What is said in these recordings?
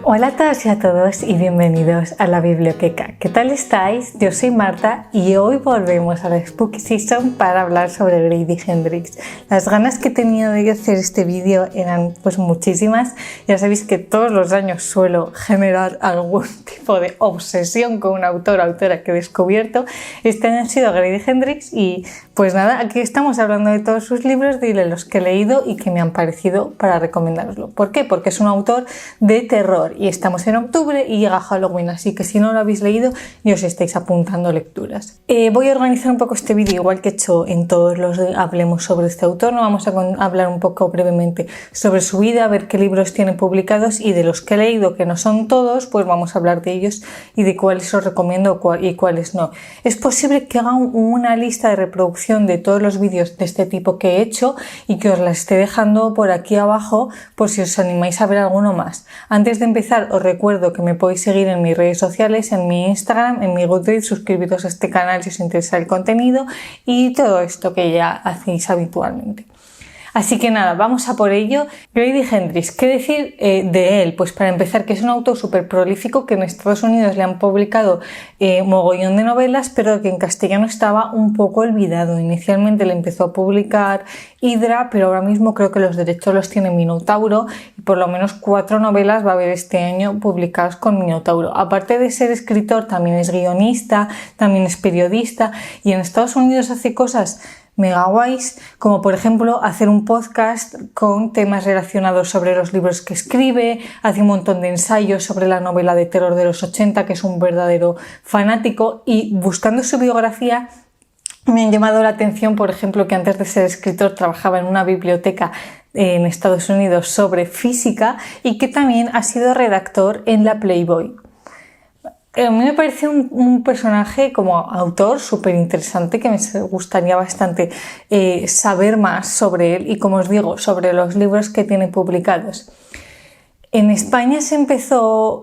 Hola a todas y a todos y bienvenidos a la Biblioteca. ¿Qué tal estáis? Yo soy Marta y hoy volvemos a la Spooky Season para hablar sobre Grady Hendrix. Las ganas que he tenido de hacer este vídeo eran pues muchísimas. Ya sabéis que todos los años suelo generar algún tipo de obsesión con un autor o autora que he descubierto. Este año ha sido Grady Hendrix y pues nada, aquí estamos hablando de todos sus libros, de los que he leído y que me han parecido para recomendároslo. ¿Por qué? Porque es un autor de terror y estamos en octubre y llega Halloween, así que si no lo habéis leído y os estáis apuntando lecturas. Voy a organizar un poco este vídeo igual que he hecho en todos los de hablemos sobre este autor. No vamos a hablar un poco brevemente sobre su vida, a ver qué libros tiene publicados y de los que he leído, que no son todos, pues vamos a hablar de ellos y de cuáles os recomiendo y cuáles no. Es posible que haga una lista de reproducción de todos los vídeos de este tipo que he hecho y que os la esté dejando por aquí abajo por si os animáis a ver alguno más. Antes de empezar os recuerdo que me podéis seguir en mis redes sociales, en mi Instagram, en mi Goodreads, suscribiros a este canal si os interesa el contenido y todo esto que ya hacéis habitualmente. Así que nada, vamos a por ello. Grady Hendrix, ¿qué decir de él? Pues para empezar, que es un autor súper prolífico que en Estados Unidos le han publicado mogollón de novelas, pero que en castellano estaba un poco olvidado. Inicialmente le empezó a publicar Hydra, pero ahora mismo creo que los derechos los tiene Minotauro y por lo menos 4 novelas va a haber este año publicadas con Minotauro. Aparte de ser escritor, también es guionista, también es periodista y en Estados Unidos hace cosas mega guays, como por ejemplo hacer un podcast con temas relacionados sobre los libros que escribe, hace un montón de ensayos sobre la novela de terror de los 80, que es un verdadero fanático, y buscando su biografía me han llamado la atención, por ejemplo, que antes de ser escritor trabajaba en una biblioteca en Estados Unidos sobre física y que también ha sido redactor en la Playboy. A mí me parece un personaje como autor súper interesante que me gustaría bastante saber más sobre él y, como os digo, sobre los libros que tiene publicados. En España se empezó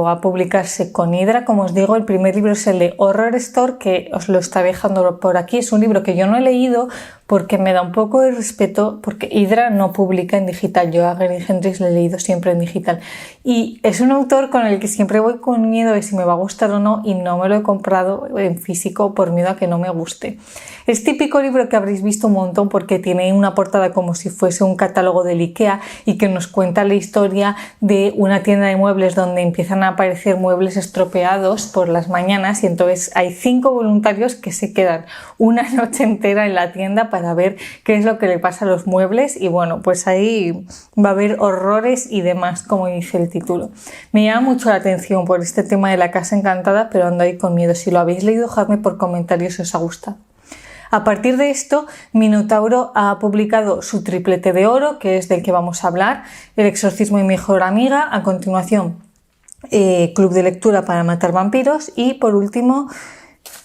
a publicarse con Hydra, como os digo. El primer libro es el de Horror Store, que os lo estaré dejando por aquí. Es un libro que yo no he leído porque me da un poco de respeto, porque Hydra no publica en digital. Yo a Grady Hendrix le he leído siempre en digital. Y es un autor con el que siempre voy con miedo de si me va a gustar o no, y no me lo he comprado en físico por miedo a que no me guste. Es típico libro que habréis visto un montón porque tiene una portada como si fuese un catálogo del IKEA y que nos cuenta la historia de una tienda de muebles donde empiezan a aparecer muebles estropeados por las mañanas y entonces hay 5 voluntarios que se quedan una noche entera en la tienda para ver qué es lo que le pasa a los muebles y bueno, pues ahí va a haber horrores y demás, como dice el título. Me llama mucho la atención por este tema de la casa encantada, pero ando ahí con miedo. Si lo habéis leído, dejadme por comentarios si os ha gustado. A partir de esto, Minotauro ha publicado su triplete de oro, que es del que vamos a hablar, El exorcismo y mejor amiga. A continuación, Club de lectura para matar vampiros y por último,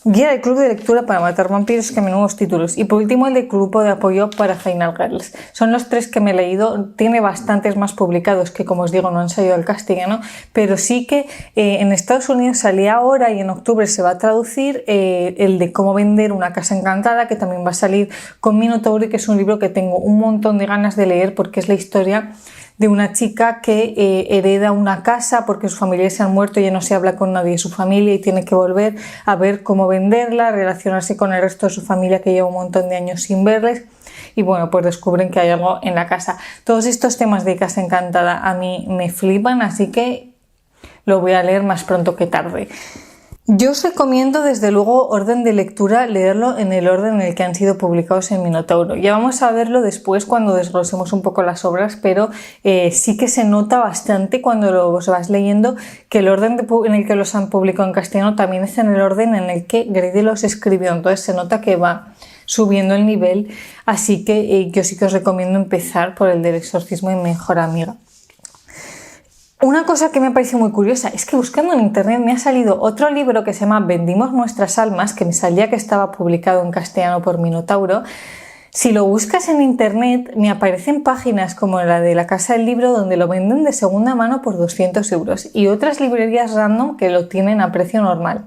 Guía del Club de Lectura para matar vampiros, que menudos títulos. Y por último, el de Grupo de Apoyo para Final Girls. Son los 3 que me he leído. Tiene bastantes más publicados que, como os digo, no han salido al castellano, pero sí que en Estados Unidos salía ahora y en octubre se va a traducir el de Cómo vender una casa encantada, que también va a salir con Minotauro y que es un libro que tengo un montón de ganas de leer porque es la historia de una chica que hereda una casa porque sus familiares se han muerto y ya no se habla con nadie de su familia y tiene que volver a ver cómo venderla, relacionarse con el resto de su familia que lleva un montón de años sin verles y bueno, pues descubren que hay algo en la casa. Todos estos temas de casa encantada a mí me flipan, así que lo voy a leer más pronto que tarde. Yo os recomiendo desde luego orden de lectura, leerlo en el orden en el que han sido publicados en Minotauro. Ya vamos a verlo después cuando desglosemos un poco las obras, pero sí que se nota bastante cuando los vas leyendo que el orden en el que los han publicado en castellano también es en el orden en el que Grady los escribió, entonces se nota que va subiendo el nivel, así que yo sí que os recomiendo empezar por el del exorcismo y mejor amiga. Una cosa que me parece muy curiosa es que buscando en internet me ha salido otro libro que se llama Vendimos nuestras almas, que me salía que estaba publicado en castellano por Minotauro. Si lo buscas en internet me aparecen páginas como la de la Casa del Libro donde lo venden de segunda mano por 200 euros y otras librerías random que lo tienen a precio normal.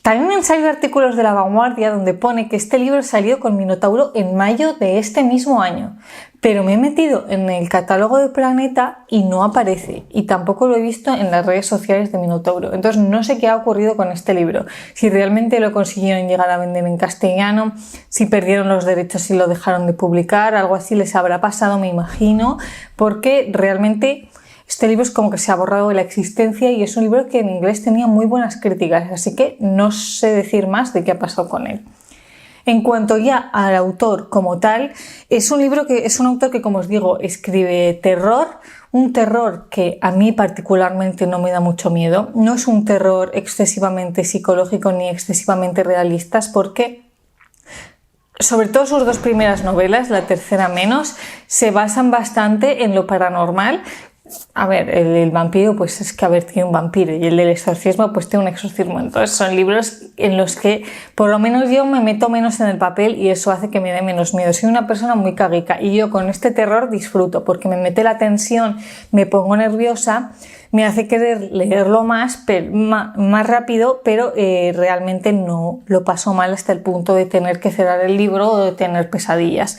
También me han salido artículos de La Vanguardia donde pone que este libro salió con Minotauro en mayo de este mismo año, pero me he metido en el catálogo de Planeta y no aparece, y tampoco lo he visto en las redes sociales de Minotauro. Entonces no sé qué ha ocurrido con este libro, si realmente lo consiguieron llegar a vender en castellano, si perdieron los derechos y lo dejaron de publicar, algo así les habrá pasado, me imagino, porque realmente este libro es como que se ha borrado de la existencia y es un libro que en inglés tenía muy buenas críticas, así que no sé decir más de qué ha pasado con él. En cuanto ya al autor como tal, es un autor que, como os digo, escribe terror, un terror que a mí particularmente no me da mucho miedo. No es un terror excesivamente psicológico ni excesivamente realista, porque sobre todo sus dos primeras novelas, la tercera menos, se basan bastante en lo paranormal. A ver, el vampiro, pues es que, tiene un vampiro, y el del exorcismo, pues tiene un exorcismo. Entonces son libros en los que por lo menos yo me meto menos en el papel y eso hace que me dé menos miedo. Soy una persona muy caguica y yo con este terror disfruto porque me mete la tensión, me pongo nerviosa, me hace querer leerlo más rápido, pero realmente no lo paso mal hasta el punto de tener que cerrar el libro o de tener pesadillas.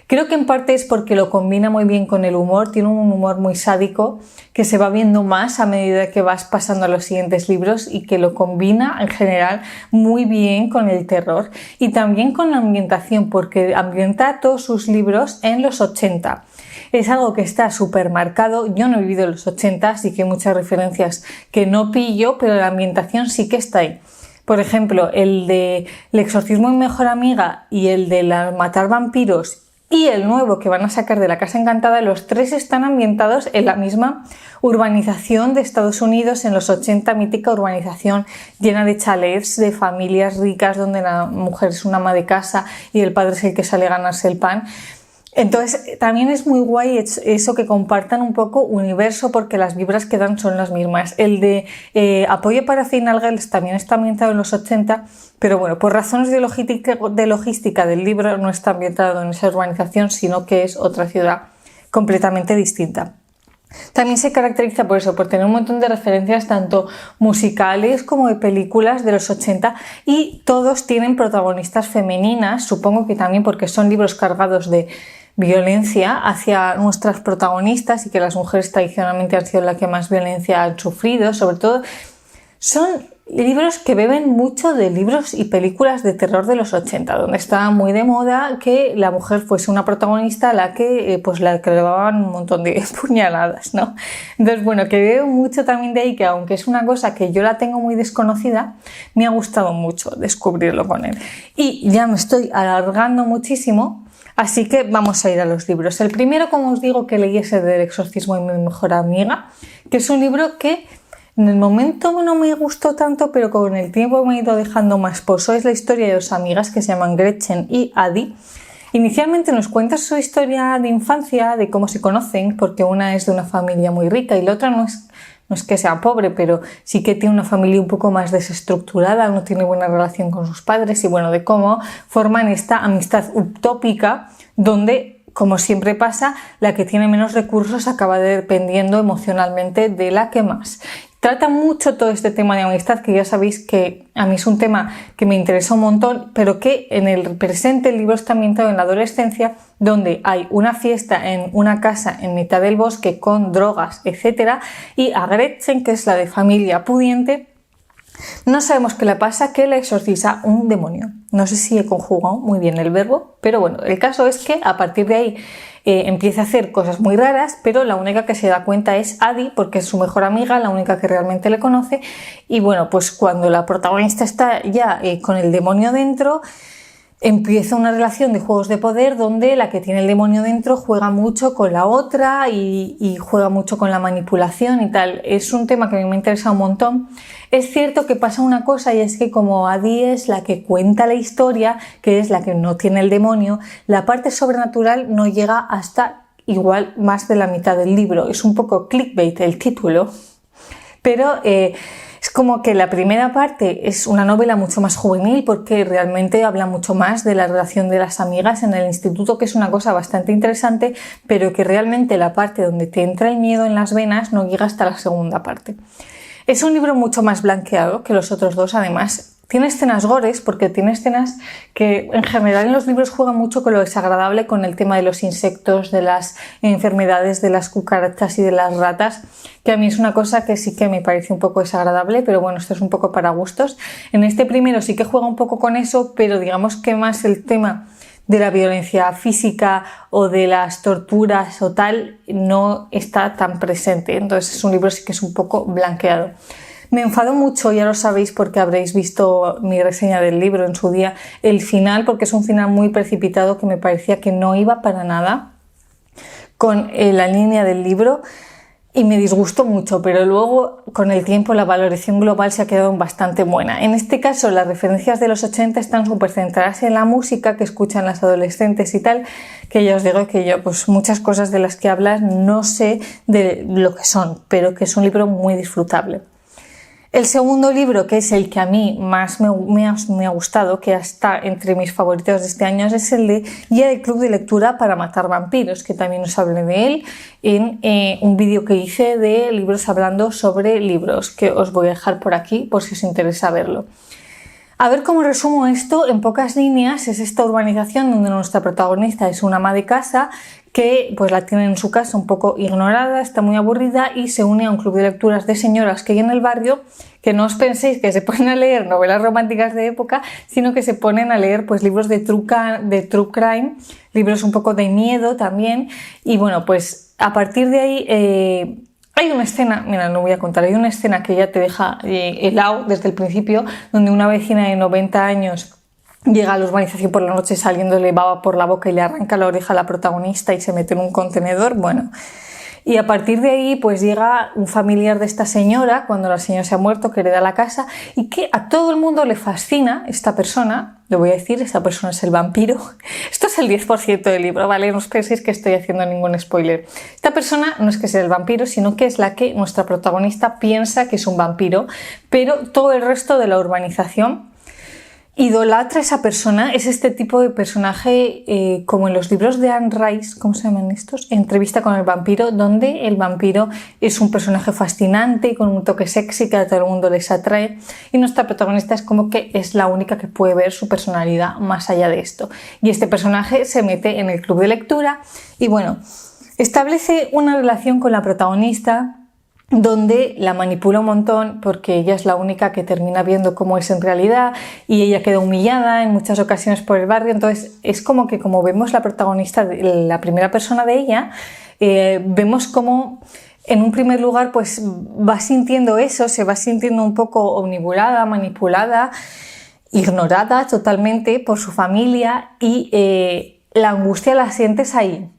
Creo que en parte es porque lo combina muy bien con el humor, tiene un humor muy sádico que se va viendo más a medida que vas pasando a los siguientes libros y que lo combina en general muy bien con el terror y también con la ambientación, porque ambienta todos sus libros en los 80. Es algo que está súper marcado. Yo no he vivido en los 80, así que hay muchas referencias que no pillo, pero la ambientación sí que está ahí. Por ejemplo, el de El exorcismo de mi mejor amiga y el de matar vampiros y el nuevo que van a sacar de La Casa Encantada, los tres están ambientados en la misma urbanización de Estados Unidos en los 80, mítica urbanización llena de chalets, de familias ricas donde la mujer es una ama de casa y el padre es el que sale a ganarse el pan. Entonces también es muy guay eso que compartan un poco universo porque las vibras que dan son las mismas. El de Apoyo para Final Girls también está ambientado en los 80, pero bueno, por razones de logística del libro no está ambientado en esa urbanización, sino que es otra ciudad completamente distinta. También se caracteriza por eso, por tener un montón de referencias tanto musicales como de películas de los 80 y todos tienen protagonistas femeninas, supongo que también porque son libros cargados de violencia hacia nuestras protagonistas y que las mujeres tradicionalmente han sido las que más violencia han sufrido, sobre todo son libros que beben mucho de libros y películas de terror de los 80, donde estaba muy de moda que la mujer fuese una protagonista a la que la clavaban un montón de puñaladas, ¿no? Entonces, bueno, que veo mucho también de ahí, que aunque es una cosa que yo la tengo muy desconocida, me ha gustado mucho descubrirlo con él. Y ya me estoy alargando muchísimo, así que vamos a ir a los libros. El primero, como os digo, que leí es el del exorcismo de mi mejor amiga, que es un libro que en el momento no me gustó tanto, pero con el tiempo me he ido dejando más pozo. Es la historia de dos amigas que se llaman Gretchen y Adi. Inicialmente nos cuenta su historia de infancia, de cómo se conocen, porque una es de una familia muy rica y la otra no es que sea pobre, pero sí que tiene una familia un poco más desestructurada, no tiene buena relación con sus padres y bueno, de cómo forman esta amistad utópica donde, como siempre pasa, la que tiene menos recursos acaba dependiendo emocionalmente de la que más. Trata mucho todo este tema de amistad, que ya sabéis que a mí es un tema que me interesa un montón, pero que en el presente el libro está ambientado en la adolescencia, donde hay una fiesta en una casa en mitad del bosque con drogas, etc. Y a Gretchen, que es la de familia pudiente, no sabemos qué le pasa, que le exorciza un demonio. No sé si he conjugado muy bien el verbo, pero bueno, el caso es que a partir de ahí empieza a hacer cosas muy raras, pero la única que se da cuenta es Adi, porque es su mejor amiga, la única que realmente le conoce. Y bueno, pues cuando la protagonista está ya con el demonio dentro, empieza una relación de juegos de poder donde la que tiene el demonio dentro juega mucho con la otra y juega mucho con la manipulación y tal. Es un tema que a mí me interesa un montón. Es cierto que pasa una cosa y es que como Adi es la que cuenta la historia, que es la que no tiene el demonio, la parte sobrenatural no llega hasta igual más de la mitad del libro. Es un poco clickbait el título, pero es como que la primera parte es una novela mucho más juvenil porque realmente habla mucho más de la relación de las amigas en el instituto, que es una cosa bastante interesante, pero que realmente la parte donde te entra el miedo en las venas no llega hasta la segunda parte. Es un libro mucho más blanqueado que los otros dos, además Tiene escenas gores, porque tiene escenas que en general en los libros juegan mucho con lo desagradable, con el tema de los insectos, de las enfermedades, de las cucarachas y de las ratas, que a mí es una cosa que sí que me parece un poco desagradable, pero bueno, esto es un poco para gustos. En este primero sí que juega un poco con eso, pero digamos que más el tema de la violencia física o de las torturas o tal no está tan presente. Entonces es un libro sí que es un poco blanqueado. Me enfado mucho, ya lo sabéis porque habréis visto mi reseña del libro en su día, el final, porque es un final muy precipitado que me parecía que no iba para nada con la línea del libro y me disgustó mucho, pero luego con el tiempo la valoración global se ha quedado bastante buena. En este caso las referencias de los 80 están súper centradas en la música que escuchan las adolescentes y tal, que ya os digo que yo pues muchas cosas de las que hablas no sé de lo que son, pero que es un libro muy disfrutable. El segundo libro, que es el que a mí más me ha gustado, que está entre mis favoritos de este año, es el de Guía del Club de Lectura para Matar Vampiros, que también os hablé de él en un vídeo que hice de libros hablando sobre libros, que os voy a dejar por aquí por si os interesa verlo. A ver cómo resumo esto en pocas líneas. Es esta urbanización donde nuestra protagonista es una ama de casa que pues la tiene en su casa un poco ignorada, está muy aburrida y se une a un club de lecturas de señoras que hay en el barrio, que no os penséis que se ponen a leer novelas románticas de época, sino que se ponen a leer pues libros de true crime, libros un poco de miedo también. Y bueno, pues a partir de ahí hay una escena, mira, no voy a contar, hay una escena que ya te deja helado desde el principio, donde una vecina de 90 años llega a la urbanización por la noche saliéndole baba por la boca y le arranca la oreja a la protagonista y se mete en un contenedor. Bueno, y a partir de ahí pues llega un familiar de esta señora cuando la señora se ha muerto, que hereda la casa y que a todo el mundo le fascina esta persona. Lo voy a decir, esta persona es el vampiro. Esto es el 10% del libro, ¿vale? No os penséis que estoy haciendo ningún spoiler. Esta persona no es que sea el vampiro, sino que es la que nuestra protagonista piensa que es un vampiro, pero todo el resto de la urbanización idolatra a esa persona. Es este tipo de personaje como en los libros de Anne Rice, ¿cómo se llaman estos? Entrevista con el vampiro, donde el vampiro es un personaje fascinante con un toque sexy que a todo el mundo les atrae y nuestra protagonista es como que es la única que puede ver su personalidad más allá de esto. Y este personaje se mete en el club de lectura y bueno, establece una relación con la protagonista donde la manipula un montón porque ella es la única que termina viendo cómo es en realidad y ella queda humillada en muchas ocasiones por el barrio. Entonces es como que como vemos la protagonista, la primera persona de ella, vemos como en un primer lugar pues va sintiendo eso, se va sintiendo un poco omnibulada, manipulada, ignorada totalmente por su familia y la angustia la sientes ahí.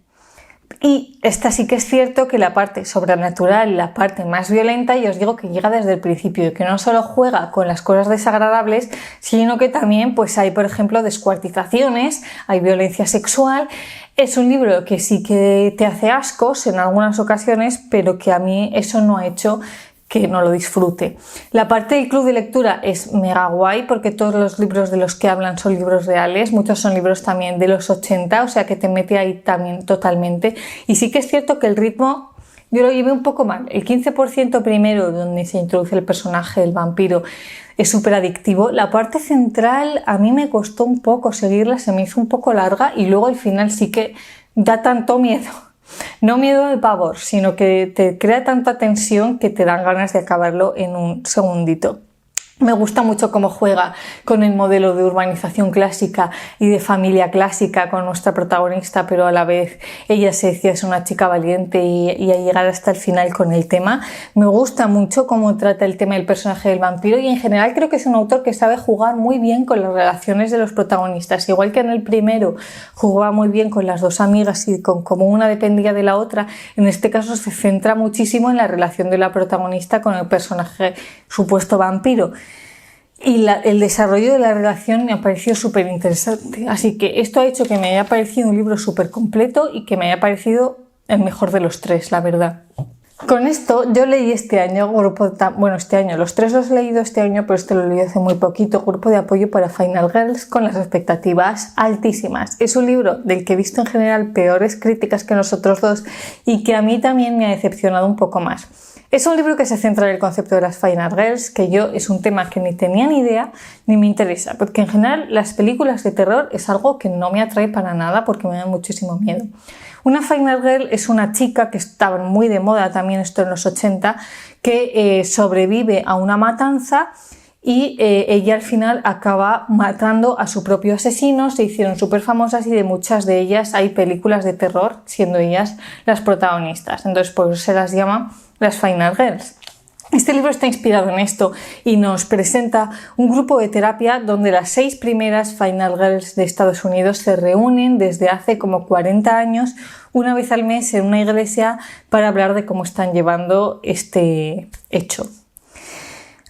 Y esta sí que es cierto que la parte sobrenatural y la parte más violenta, y os digo que llega desde el principio y que no solo juega con las cosas desagradables, sino que también pues hay, por ejemplo, descuartizaciones, hay violencia sexual. Es un libro que sí que te hace ascos en algunas ocasiones, pero que a mí eso no ha hecho que no lo disfrute. La parte del club de lectura es mega guay porque todos los libros de los que hablan son libros reales, muchos son libros también de los 80, o sea que te mete ahí también totalmente. Y sí que es cierto que el ritmo yo lo llevé un poco mal. El 15% primero, donde se introduce el personaje del vampiro, es súper adictivo. La parte central a mí me costó un poco seguirla, se me hizo un poco larga y luego al final sí que da tanto miedo. No miedo de pavor, sino que te crea tanta tensión que te dan ganas de acabarlo en un segundito. Me gusta mucho cómo juega con el modelo de urbanización clásica y de familia clásica con nuestra protagonista, pero a la vez ella se decía es una chica valiente y a llegar hasta el final con el tema. Me gusta mucho cómo trata el tema del personaje del vampiro y en general creo que es un autor que sabe jugar muy bien con las relaciones de los protagonistas. Igual que en el primero jugaba muy bien con las dos amigas y con cómo una dependía de la otra, en este caso se centra muchísimo en la relación de la protagonista con el personaje supuesto vampiro. Y el desarrollo de la relación me ha parecido súper interesante. Así que esto ha hecho que me haya parecido un libro súper completo y que me haya parecido el mejor de los tres, la verdad. Con esto yo leí este año, los tres los he leído este año, pero este lo leí hace muy poquito, Grupo de Apoyo para Final Girls, con las expectativas altísimas. Es un libro del que he visto en general peores críticas que nosotros dos y que a mí también me ha decepcionado un poco más. Es un libro que se centra en el concepto de las Final Girls, que yo es un tema que ni tenía ni idea ni me interesa, porque en general las películas de terror es algo que no me atrae para nada porque me da muchísimo miedo. Una Final Girl es una chica que estaba muy de moda también esto en los 80, que sobrevive a una matanza y ella al final acaba matando a su propio asesino. Se hicieron súper famosas y de muchas de ellas hay películas de terror, siendo ellas las protagonistas. Entonces por eso se las llama las Final Girls. Este libro está inspirado en esto y nos presenta un grupo de terapia donde las 6 primeras Final Girls de Estados Unidos se reúnen desde hace como 40 años una vez al mes en una iglesia para hablar de cómo están llevando este hecho.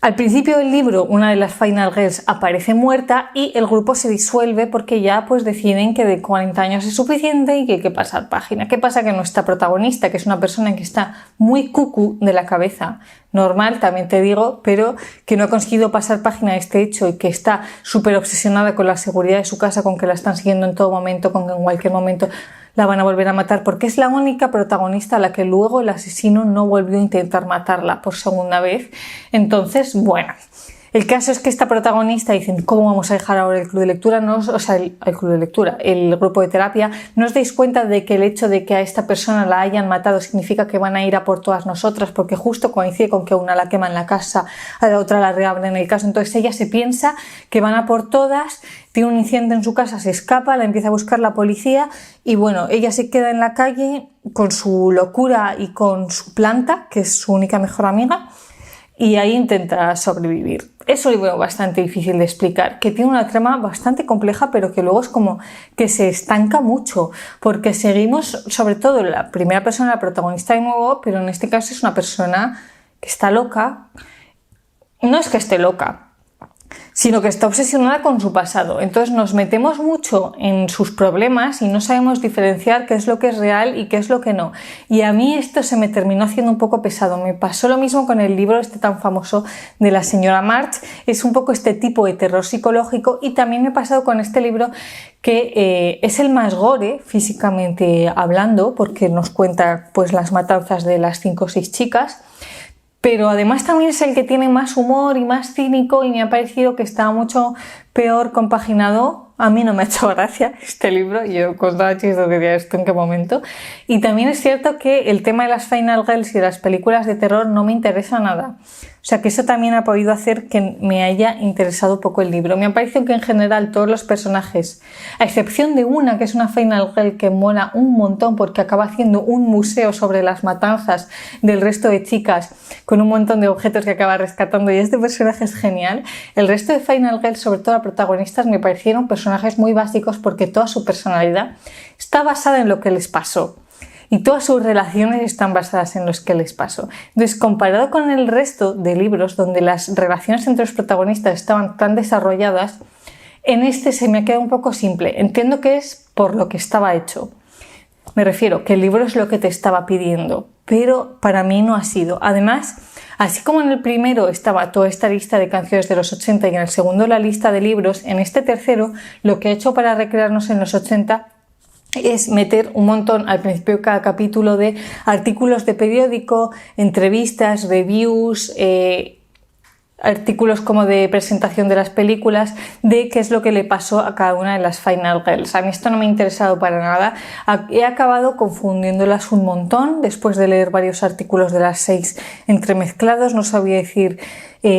Al principio del libro, una de las Final Girls aparece muerta y el grupo se disuelve porque ya pues deciden que de 40 años es suficiente y que hay que pasar página. ¿Qué pasa? Que nuestra protagonista, que es una persona que está muy cucu de la cabeza, normal, también te digo, pero que no ha conseguido pasar página de este hecho y que está súper obsesionada con la seguridad de su casa, con que la están siguiendo en todo momento, con que en cualquier momento la van a volver a matar, porque es la única protagonista a la que luego el asesino no volvió a intentar matarla por segunda vez. Entonces, bueno, el caso es que esta protagonista dicen, ¿cómo vamos a dejar ahora el club de lectura? El grupo de terapia. No os dais cuenta de que el hecho de que a esta persona la hayan matado significa que van a ir a por todas nosotras, porque justo coincide con que a una la queman en la casa, a la otra la reabren el caso. Entonces ella se piensa que van a por todas, tiene un incidente en su casa, se escapa, la empieza a buscar la policía y bueno, ella se queda en la calle con su locura y con su planta, que es su única mejor amiga, y ahí intenta sobrevivir. Es un libro bastante difícil de explicar, que tiene una trama bastante compleja, pero que luego es como que se estanca mucho, porque seguimos sobre todo la primera persona, la protagonista de nuevo, pero en este caso es una persona que está loca. No es que esté loca, sino que está obsesionada con su pasado. Entonces nos metemos mucho en sus problemas y no sabemos diferenciar qué es lo que es real y qué es lo que no. Y a mí esto se me terminó haciendo un poco pesado. Me pasó lo mismo con el libro este tan famoso de la señora March. Es un poco este tipo de terror psicológico y también me ha pasado con este libro que es el más gore físicamente hablando, porque nos cuenta pues las matanzas de las 5 o 6 chicas. Pero además también es el que tiene más humor y más cínico y me ha parecido que está mucho peor compaginado. A mí no me ha hecho gracia este libro, yo contaba chistes de esto en qué momento. Y también es cierto que el tema de las Final Girls y de las películas de terror no me interesa nada. O sea que eso también ha podido hacer que me haya interesado poco el libro. Me ha parecido que en general todos los personajes, a excepción de una que es una Final Girl que mola un montón porque acaba haciendo un museo sobre las matanzas del resto de chicas con un montón de objetos que acaba rescatando y este personaje es genial. El resto de Final Girls, sobre todo las protagonistas, me parecieron personajes muy básicos porque toda su personalidad está basada en lo que les pasó. Y todas sus relaciones están basadas en los que les pasó. Entonces, comparado con el resto de libros donde las relaciones entre los protagonistas estaban tan desarrolladas, en este se me ha quedado un poco simple. Entiendo que es por lo que estaba hecho. Me refiero que el libro es lo que te estaba pidiendo, pero para mí no ha sido. Además, así como en el primero estaba toda esta lista de canciones de los 80 y en el segundo la lista de libros, en este tercero lo que he hecho para recrearnos en los 80 es meter un montón al principio de cada capítulo de artículos de periódico, entrevistas, reviews, artículos como de presentación de las películas, de qué es lo que le pasó a cada una de las Final Girls. A mí esto no me ha interesado para nada. He acabado confundiéndolas un montón después de leer varios artículos de las 6 entremezclados. No sabía decir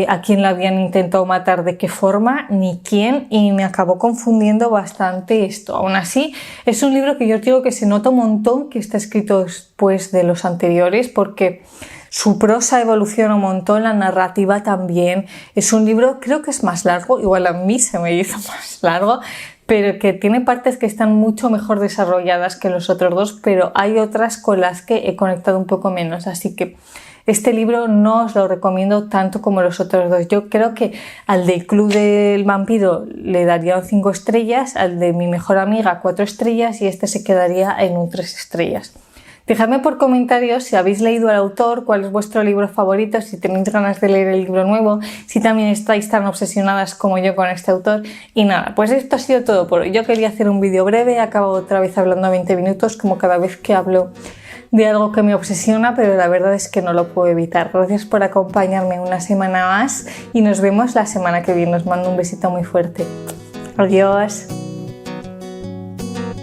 a quién la habían intentado matar, de qué forma, ni quién, y me acabó confundiendo bastante esto. Aún así, es un libro que yo os digo que se nota un montón que está escrito después de los anteriores, porque su prosa evoluciona un montón, la narrativa también. Es un libro, creo que es más largo, igual a mí se me hizo más largo, pero que tiene partes que están mucho mejor desarrolladas que los otros dos, pero hay otras con las que he conectado un poco menos, así que este libro no os lo recomiendo tanto como los otros dos. Yo creo que al del Club del Vampiro le daría 5 estrellas, al de Mi Mejor Amiga 4 estrellas y este se quedaría en un 3 estrellas. Dejadme por comentarios si habéis leído al autor, cuál es vuestro libro favorito, si tenéis ganas de leer el libro nuevo, si también estáis tan obsesionadas como yo con este autor. Y nada, pues esto ha sido todo por hoy. Yo quería hacer un vídeo breve, he acabado otra vez hablando 20 minutos como cada vez que hablo de algo que me obsesiona, pero la verdad es que no lo puedo evitar. Gracias por acompañarme una semana más y nos vemos la semana que viene. Os mando un besito muy fuerte. Adiós.